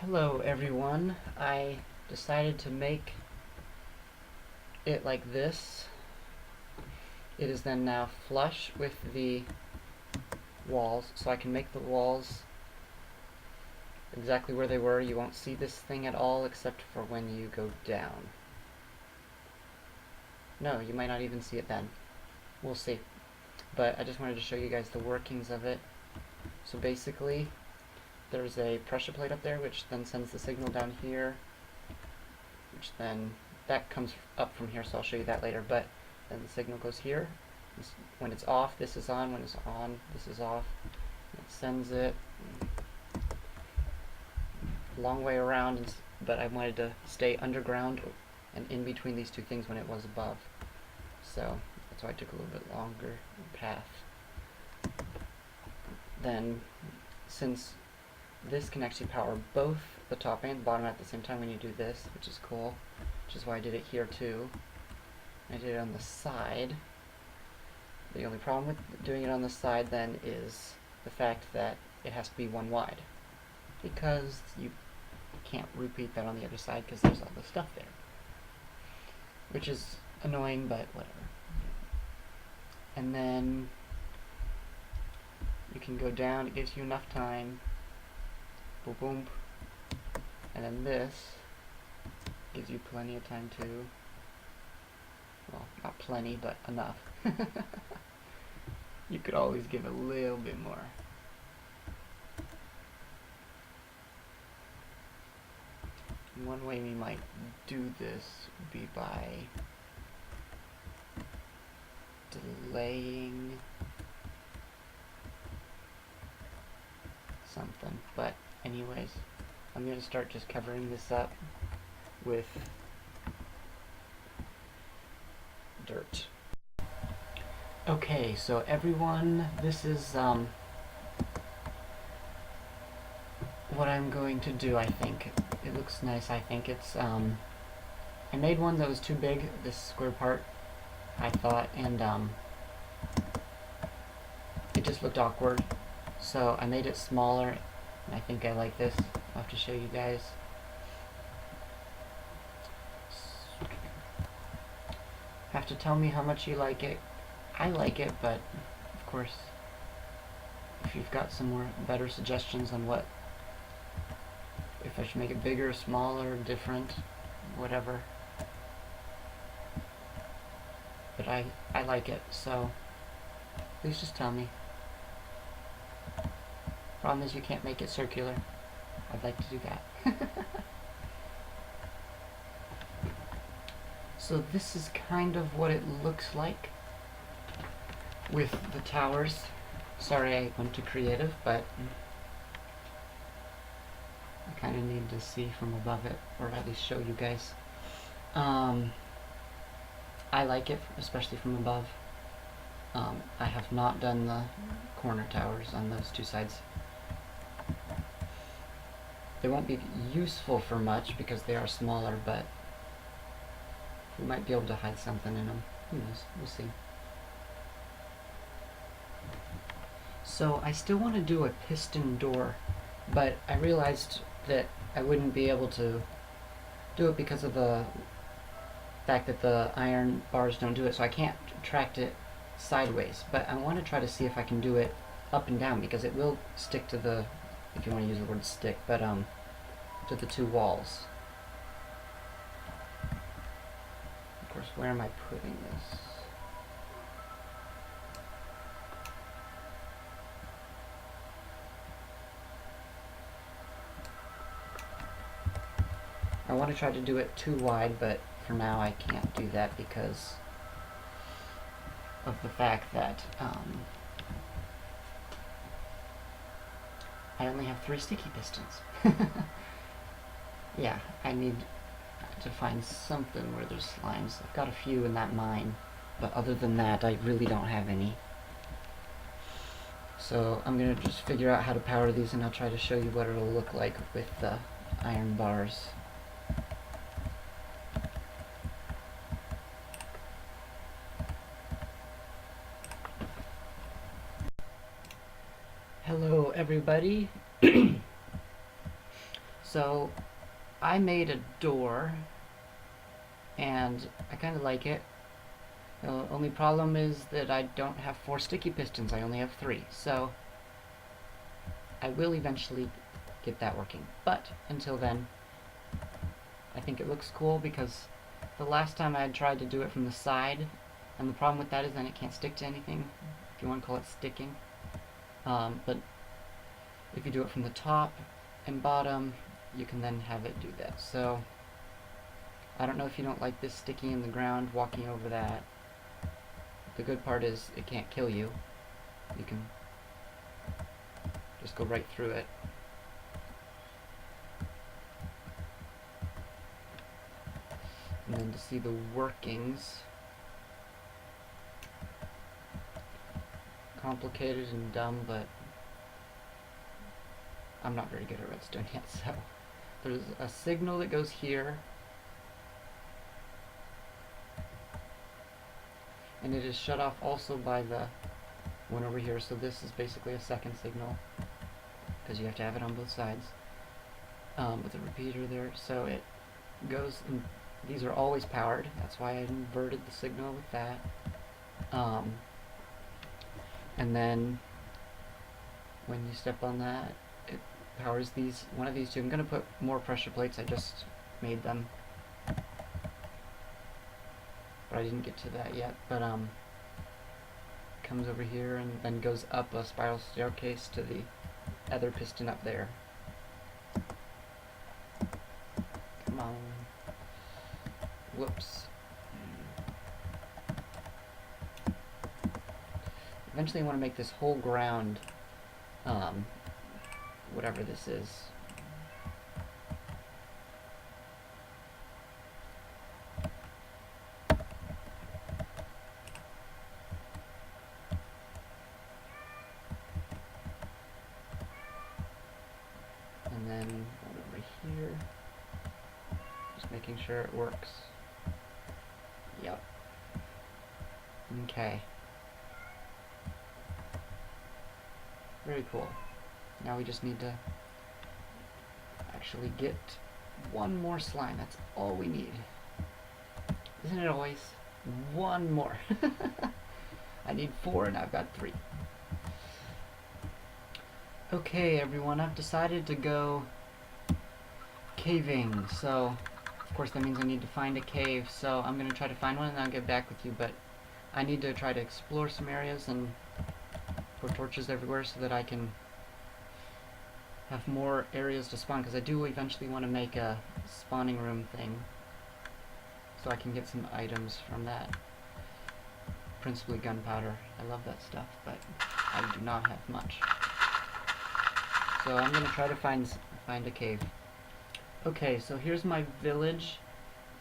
Hello everyone. I decided to make it like this. It is then now flush with the walls, so I can make the walls exactly where they were. You won't see this thing at all except for when you go down. No, you might not even see it then. We'll see. But I just wanted to show you guys the workings of it. So basically, there's a pressure plate up there which then sends the signal down here, which then that comes up from here, so I'll show you that later. But then the signal goes here. When it's off, this is on. When it's on, this is off. It sends it a long way around, but I wanted to stay underground and in between these two things when it was above. So that's why I took a little bit longer path. Then, since this can actually power both the top and the bottom at the same time when you do this, which is cool, which is why I did it here too. I did it on the side. The only problem with doing it on the side then is the fact that it has to be one wide, because you can't repeat that on the other side because there's all the stuff there, which is annoying, but whatever. And then you can go down. It gives you enough time. Boom, boom. And then this gives you plenty of time too. Well, not plenty, but enough. You could always give a little bit more. One way we might do this would be by delaying something. But anyways, I'm going to start just covering this up with dirt. Okay, so everyone, this is what I'm going to do. I think it looks nice. I think it's I made one that was too big, this square part, I thought, and it just looked awkward, so I made it smaller, and I think I like this. I'll have to show you guys. Have to tell me how much you like it. I like it, but of course, if you've got some more better suggestions on what, if I should make it bigger, smaller, different, whatever. But I like it, so please just tell me. Problem is you can't make it circular. I'd like to do that. So this is kind of what it looks like with the towers. Sorry I went to creative, but I kind of need to see from above it, or at least show you guys. I like it, especially from above. I have not done the corner towers on those two sides. They won't be useful for much because they are smaller, but we might be able to hide something in them. Who knows? We'll see. So I still want to do a piston door, but I realized that I wouldn't be able to do it because of the fact that the iron bars don't do it, so I can't tract it sideways. But I want to try to see if I can do it up and down, because it will stick to the, if you want to use the word stick, but to the two walls. Of course, where am I putting this? I want to try to do it too wide, but for now I can't do that because of the fact that I only have 3 sticky pistons. Yeah, I need to find something where there's slimes. I've got a few in that mine, but other than that I really don't have any. So I'm going to just figure out how to power these, and I'll try to show you what it'll look like with the iron bars. Hello everybody. So I made a door, and I kind of like it. The only problem is that I don't have 4 sticky pistons, I only have 3. So I will eventually get that working. But until then, I think it looks cool because the last time I had tried to do it from the side, and the problem with that is then it can't stick to anything, if you want to call it sticking. But if you do it from the top and bottom, you can then have it do that. So I don't know if you don't like this sticking in the ground, walking over that. The good part is it can't kill you. You can just go right through it. And then to see the workings, complicated and dumb, but I'm not very good at redstone yet, so there's a signal that goes here, and it is shut off also by the one over here, so this is basically a second signal, because you have to have it on both sides, with a repeater there, so it goes, and these are always powered, that's why I inverted the signal with that, and then when you step on that, it powers these, one of these two. I'm going to put more pressure plates, I just made them, but I didn't get to that yet, but comes over here and then goes up a spiral staircase to the other piston up there. Come on. Whoops. Eventually I want to make this whole ground, whatever this is. And then one over here. Just making sure it works. Yep. Okay. Very cool. Now we just need to actually get one more slime. That's all we need. Isn't it always? One more. I need 4 and I've got 3. Okay, everyone, I've decided to go caving. So, of course, that means I need to find a cave. So I'm going to try to find one and I'll get back with you. But I need to try to explore some areas and put torches everywhere so that I can have more areas to spawn, because I do eventually want to make a spawning room thing so I can get some items from that. Principally gunpowder. I love that stuff, but I do not have much. So I'm going to try to find a cave. Okay, so here's my village,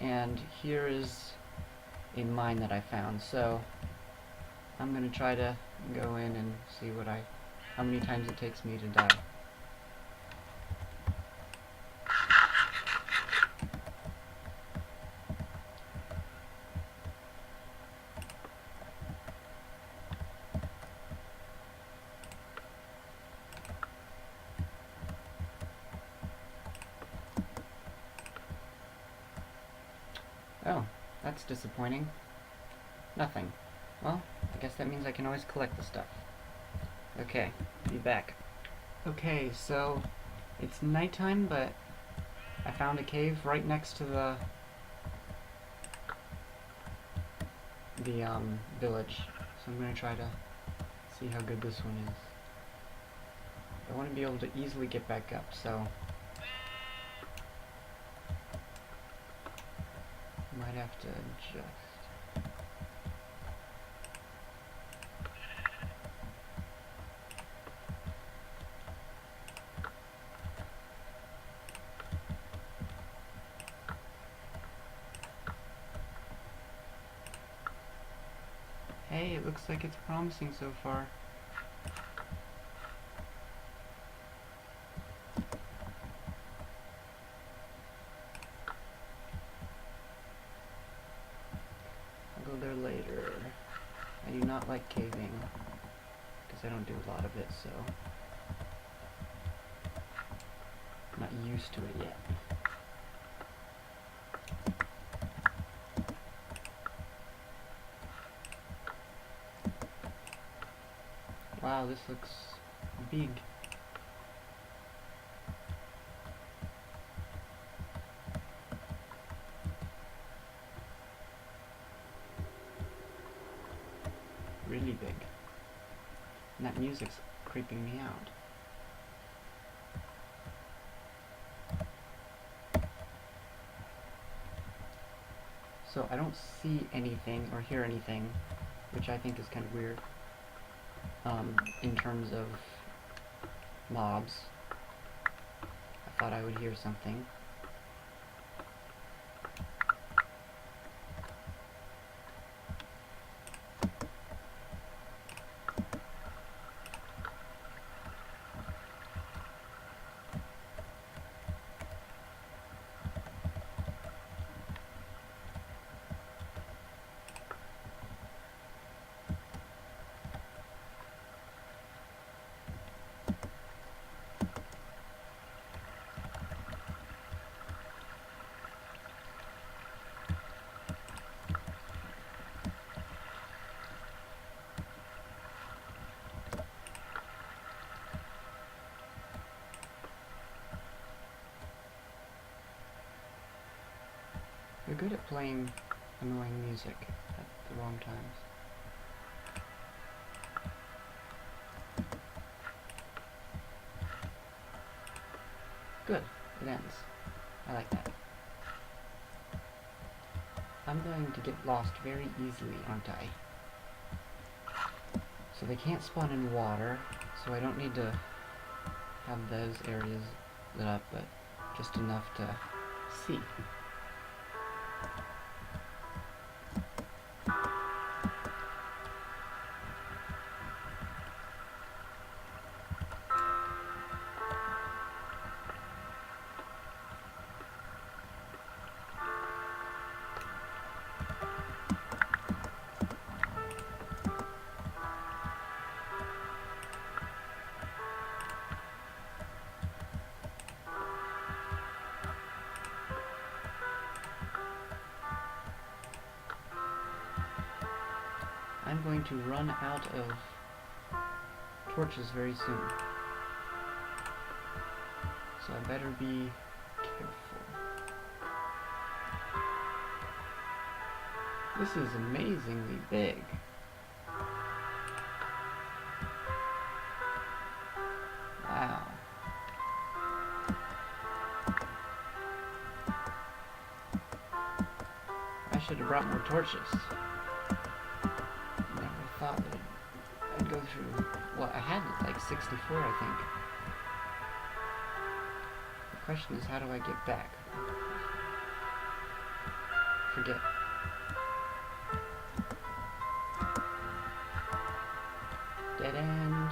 and here is a mine that I found. So I'm going to try to go in and see how many times it takes me to die. Oh, that's disappointing. Nothing. Well, I guess that means I can always collect the stuff. Okay, be back. Okay, so it's nighttime, but I found a cave right next to the village. So I'm going to try to see how good this one is. I want to be able to easily get back up, so might have to adjust. Hey, it looks like it's promising so far. I'll go there later. I do not like caving, because I don't do a lot of it, so I'm not used to it yet. Wow, this looks big. Really big. And that music's creeping me out. So I don't see anything or hear anything, which I think is kind of weird, in terms of mobs. I thought I would hear something. You're good at playing annoying music at the wrong times. Good. It ends. I like that. I'm going to get lost very easily, aren't I? So they can't spawn in water, so I don't need to have those areas lit up, but just enough to see. I'm going to run out of torches very soon. So I better be careful. This is amazingly big. Wow. I should have brought more torches. Thought that I'd go through, well, I had like 64, I think. The question is, how do I get back? Forget. Dead end.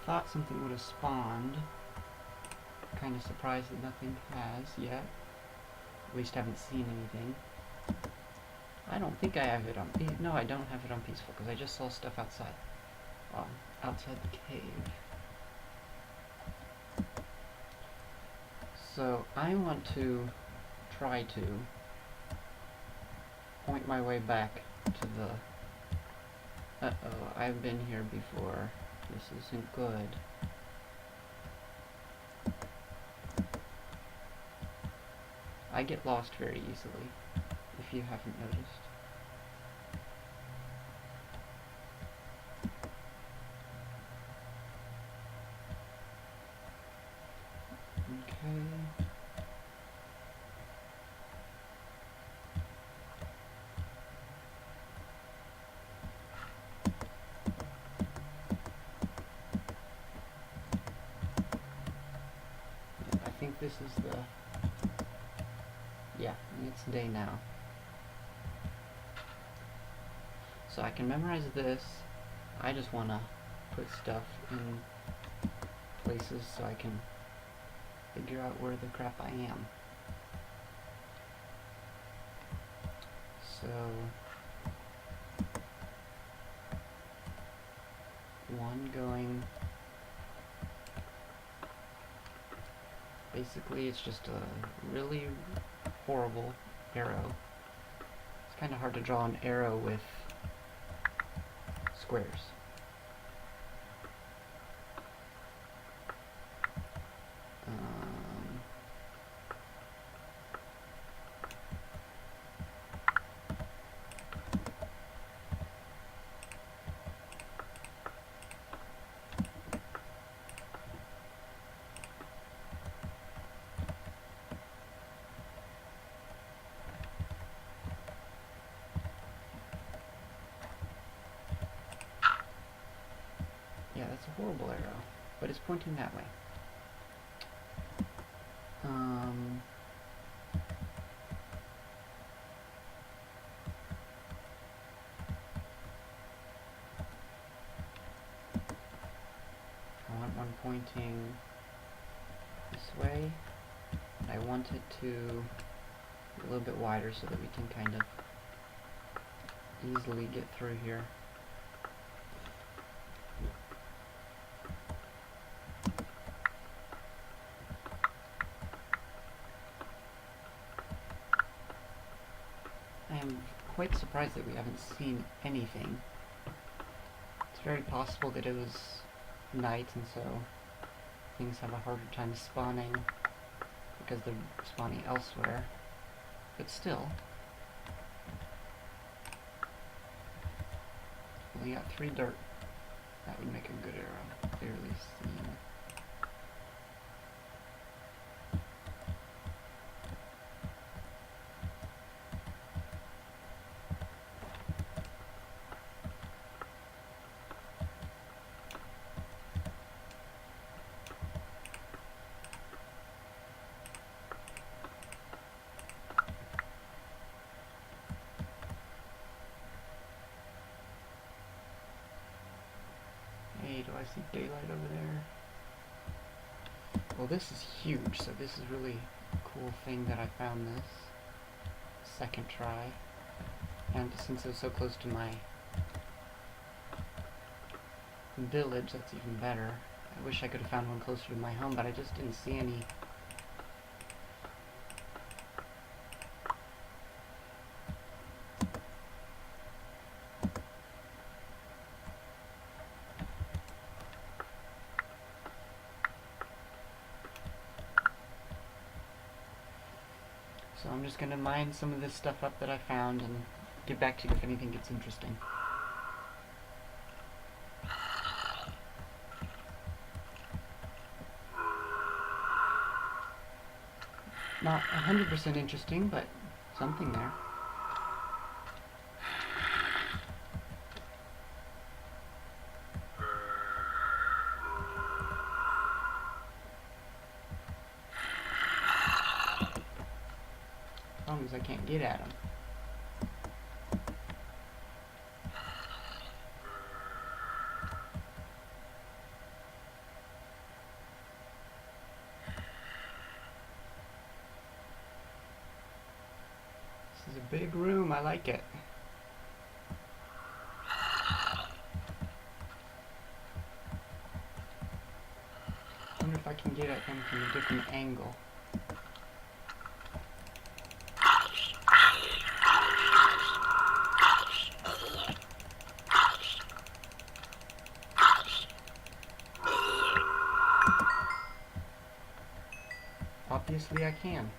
Thought something would have spawned. Kind of surprised that nothing has yet. At least haven't seen anything. I don't think I have it on... No, I don't have it on peaceful, because I just saw stuff outside. Outside the cave. So, I want to try to point my way back to the... Uh-oh, I've been here before. This isn't good. I get lost very easily, if you haven't noticed. Okay. if this is the... Yeah, it's day now. So I can memorize this. I just want to put stuff in places so I can figure out where the crap I am. So... one going... Basically, it's just a really horrible arrow. It's kind of hard to draw an arrow with squares. Yeah, that's a horrible arrow, but it's pointing that way. I want one pointing this way. I want it to be a little bit wider so that we can kind of easily get through here. I am quite surprised that we haven't seen anything. It's very possible that it was night and so things have a harder time spawning because they're spawning elsewhere. But still, we got 3 dirt. That would make a good arrow. Clearly seen. Hey, do I see daylight over there? Well, this is huge, so this is really a cool thing that I found this. Second try. And since it was so close to my village, that's even better. I wish I could have found one closer to my home, but I just didn't see any. So I'm just going to mine some of this stuff up that I found and get back to you if anything gets interesting. Not 100% interesting, but something there. Problem is I can't get at them. This is a big room, I like it. I wonder if I can get at them from a different angle. Obviously I can.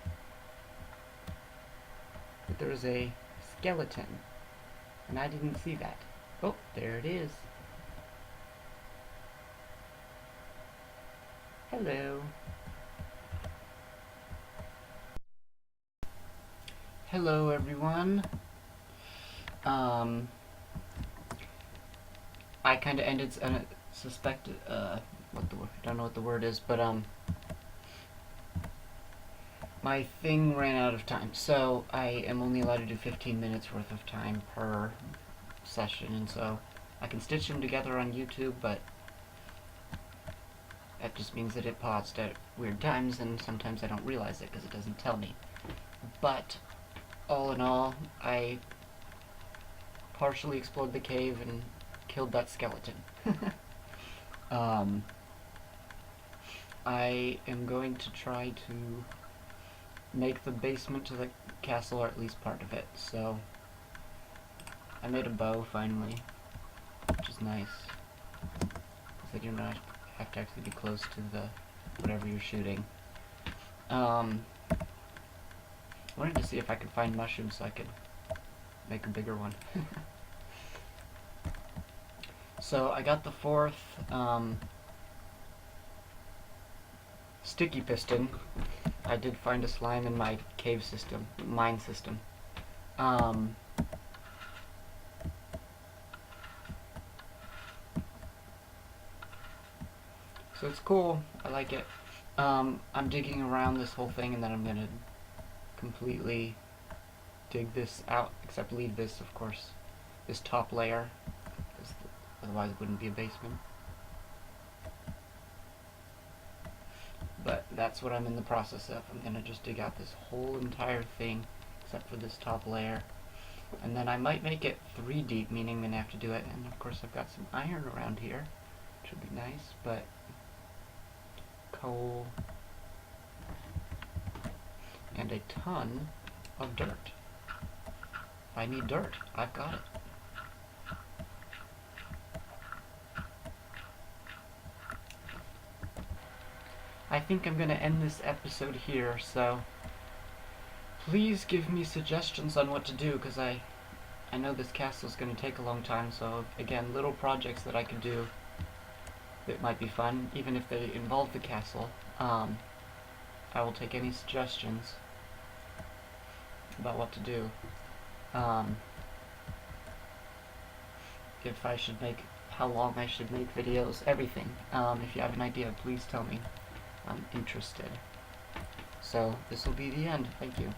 But there's a skeleton, and I didn't see that. Oh, there it is. Hello. Hello everyone. I kind of ended suspected what the word, I don't know what the word is, but my thing ran out of time, so I am only allowed to do 15 minutes worth of time per session, and so I can stitch them together on YouTube, but that just means that it paused at weird times, and sometimes I don't realize it because it doesn't tell me. But all in all, I partially explored the cave and killed that skeleton. I am going to try to make the basement to the castle, or at least part of it. So I made a bow finally, which is nice, because I do not have to actually be close to the whatever you're shooting. I wanted to see if I could find mushrooms so I could make a bigger one. So I got the fourth sticky piston. I did find a slime in my cave system, mine system. So it's cool. I like it. I'm digging around this whole thing, and then I'm gonna completely dig this out, except leave this, of course, this top layer, because otherwise it wouldn't be a basement. But that's what I'm in the process of. I'm gonna just dig out this whole entire thing, except for this top layer. And then I might make it 3 deep, meaning I'm gonna have to do it. And of course I've got some iron around here, which would be nice, but coal and a ton of dirt. If I need dirt, I've got it. I think I'm going to end this episode here, so please give me suggestions on what to do, because I know this castle is going to take a long time, so again, little projects that I could do that might be fun, even if they involve the castle. I will take any suggestions about what to do. If I should make, how long I should make videos, everything. If you have an idea, please tell me. I'm interested. So, this will be the end. Thank you.